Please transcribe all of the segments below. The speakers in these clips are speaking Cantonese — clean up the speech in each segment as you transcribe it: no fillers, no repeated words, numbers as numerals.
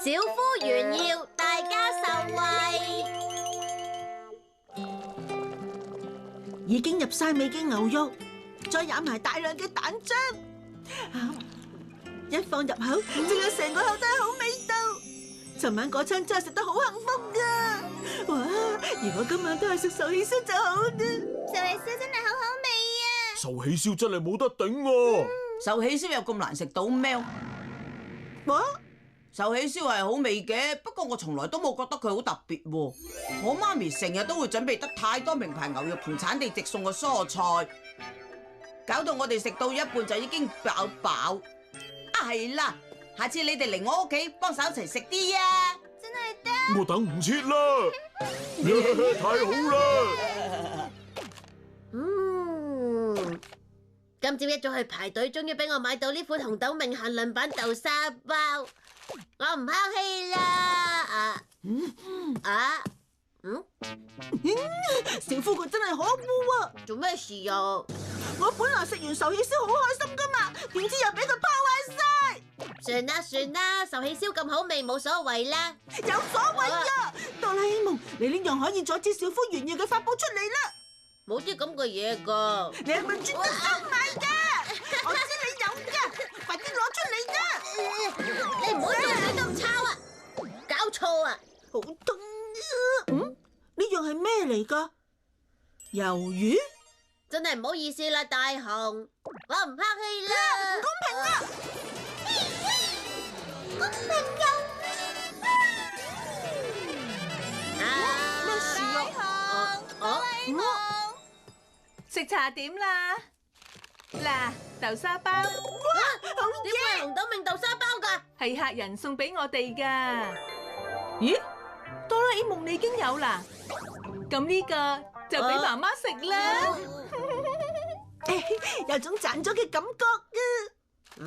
小夫炫耀，大家受惠。已經入晒味嘅牛肉，再飲埋大量嘅蛋漿，一放入口，仲有成個口都係好味道。尋晚嗰餐真係食得好幸福㗎！哇！如果今晚都係食壽喜燒就好啦。壽喜燒真係好好味啊！壽喜燒真係冇得頂喎！壽喜燒有咁難食到咩？哇！壽喜燒係好味嘅，不過我從來都冇覺得佢好特別喎。我媽咪成日都會準備得太多名牌牛肉同產地直送嘅蔬菜，搞到我哋食到一半就已經飽飽。啊係啦，下次你哋嚟我屋企幫手一齊食啲啊！真係得。我等唔切啦，太好啦！今朝一早去排隊，終於俾我買到呢款紅豆命限量版豆沙包，我唔客氣啦！小夫佢真係可惡啊！做咩事啊？我本來食完壽喜燒好開心噶嘛，點知又俾佢破壞晒。算啦算啦，壽喜燒咁好味冇所謂啦。有所謂啊！哆啦 A 夢，你呢樣可以阻止小夫炫耀嘅法寶出嚟啦！冇啲咁嘅嘢噶。你係咪專登收買㗎？我知你有㗎，快啲攞出嚟㗎！你唔好做嘢咁抄啊！搞錯啊！好痛啊！呢樣係咩嚟㗎？魷魚？真係唔好意思啦，大雄，我唔客氣啦。唔公平啊！公平又咩事啊？食茶點啦！嗱，豆沙包點會係紅豆命豆沙包㗎？係客人送俾我哋噶。咦，哆啦 A 夢你已經有啦？咁呢個就俾媽媽食啦。有種賺咗嘅感覺啊！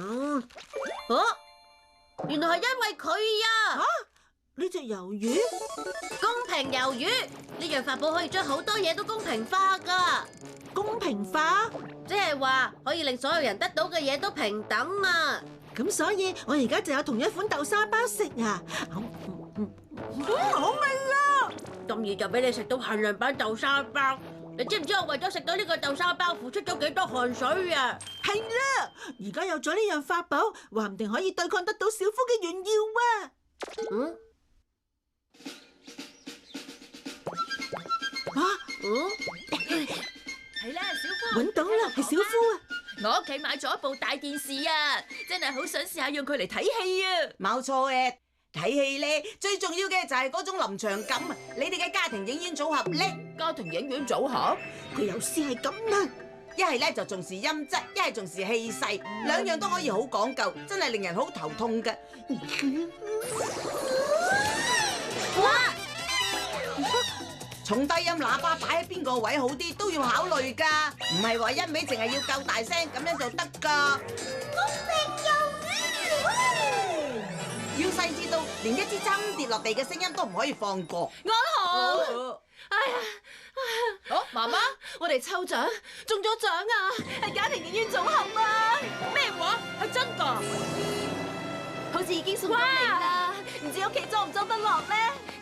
原來係因為佢啊！呢隻魷魚公平魷魚呢樣法寶可以將好多嘢都公平化㗎，公平化，即係話可以令所有人得到嘅嘢都平等啊！咁所以我而家就有同一款豆沙包食啊！好味啊！咁易就俾你食到限量版豆沙包，你知唔知我為咗食到呢個豆沙包付出咗幾多汗水啊？係啦，而家有咗呢樣法寶，話唔定可以對抗得到小夫嘅炫耀啊！係啦，小夫，搵到啦，係小夫啊！我屋企買咗一部大電視啊，真係好想試下用佢嚟睇戲啊！冇錯嘅，睇戲咧最重要嘅就係嗰種臨場感啊！你哋嘅家庭影院組合咧，家庭影院組合，佢有時係咁啊！一係咧就重視音質，一係重視氣勢，兩樣都可以好講究，真係令人好頭痛㗎。哇！重低音喇叭擺喺邊個位好啲都要考慮㗎，唔係話一味淨係要夠大聲咁樣就得㗎。要細緻到連一支針跌落地嘅聲音都唔可以放過。安好。哎呀，好，媽媽，我哋抽獎中咗獎啊！係家庭影院組合啊！咩話？係真㗎？好似已經送咗嚟啦，唔知屋企裝唔裝得落咧？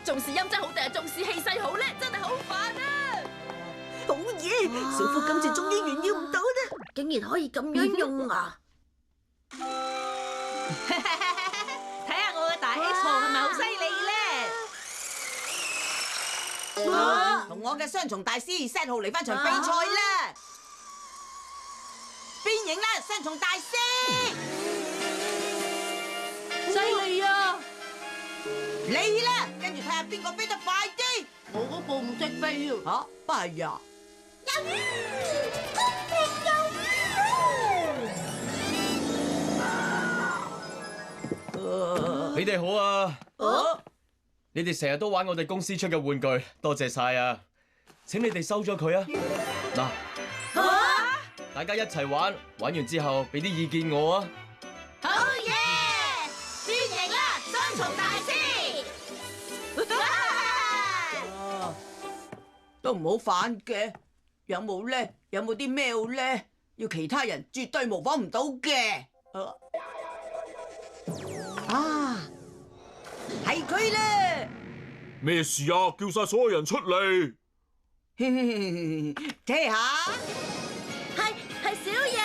重視音質好定係重視氣勢好咧？真係好煩啊！好嘢，小夫今次終於炫耀唔到啦！竟然可以咁樣用啊！睇下我嘅大 X 號係咪好犀利咧？同我嘅雙重大師 set 號嚟翻場比賽啦！邊影啦，雙重大師！犀利啊！你啦，跟住睇下邊個飛得快啲。我嗰部唔識飛啊！嚇，不係呀？你哋好啊！你哋成日都玩我哋公司出嘅玩具，多謝晒啊！請你哋收咗佢啊！嗱，大家一齊玩，玩完之後俾啲意見我啊！好嘢！變形啦，雙重大師！都唔好反嘅，有冇咧？有冇啲咩咧？要其他人絕對模仿唔到嘅。啊！佢啦！咩事啊？叫晒所有人出嚟！睇下，係小翼。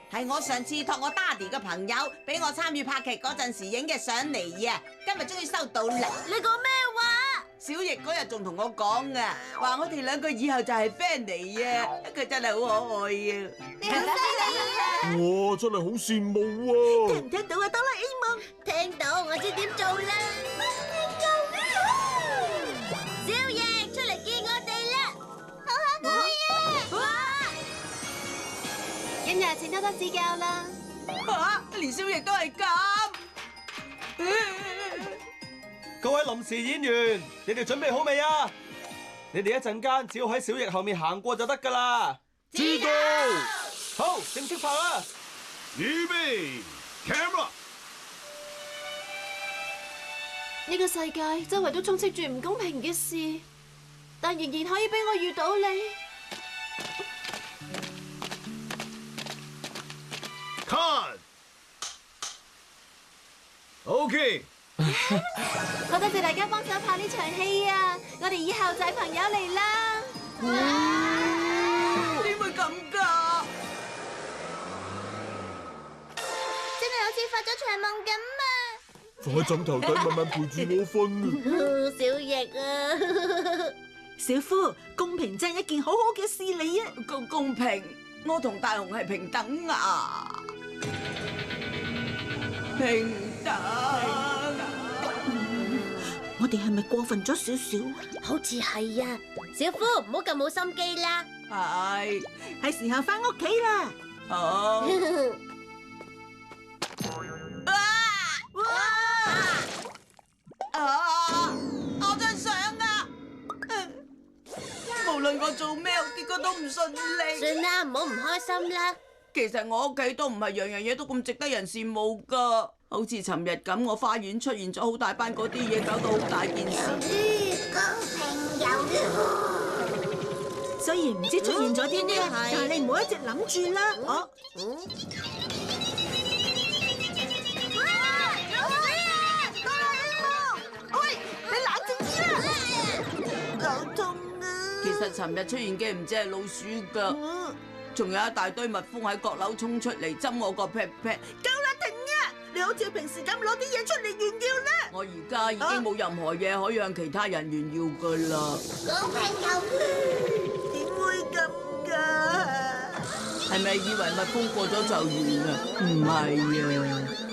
係我上次託我爹哋嘅朋友俾我參與拍劇嗰陣時影嘅相嚟啊！今日終於收到啦！你講咩話？小翼嗰日仲同我講啊，話我哋兩個以後就係 friend 嚟啊！佢真係好可愛啊！你好犀利啊！哇，真係好羨慕啊！聽唔聽到啊，哆啦 A 夢？聽到，我知點做啦。小翼出嚟見我哋啦！好可愛啊！今日請多多指教啦。連小翼都係咁。各位臨時演員，你哋準備好未啊？你哋一陣間只要喺小翼後面行過就得㗎啦。知道。好，正式拍啦！預備 ，camera。呢個世界周圍都充斥住唔公平嘅事，但仍然可以俾我遇到你。Cut。OK。好多謝大家幫手拍呢場戲啊！我哋以後就係朋友嚟啦。點會咁㗎？真係好似發咗場夢咁啊！放喺枕頭底慢慢陪住我瞓。小翼啊！小夫，公平真係一件好好嘅事嚟啊！公平，我同大雄係平等啊！平等。我哋係咪過分咗少少？好似係啊！小夫，唔好咁冇心機啦。係時候翻屋企啦！好。我張相啊！無論我做咩，結果都唔順利。算啦，唔好唔開心啦。其實我屋企都唔係樣樣嘢都咁值得人羨慕噶，好似尋日咁，我花園出現咗好大班嗰啲嘢，搞到好大件事。雖然唔知出現咗啲咩，但係你唔好一直諗住啦。其實尋日出現嘅唔止係老鼠噶，仲有一大堆蜜蜂喺閣樓衝出嚟針我個屁屁。夠啦，停啊！你好似平時咁攞啲嘢出嚟炫耀啦！我而家已經冇任何嘢可以向其他人炫耀噶啦。公平有點會咁㗎？係咪以為蜜蜂過咗就完啊？唔係啊！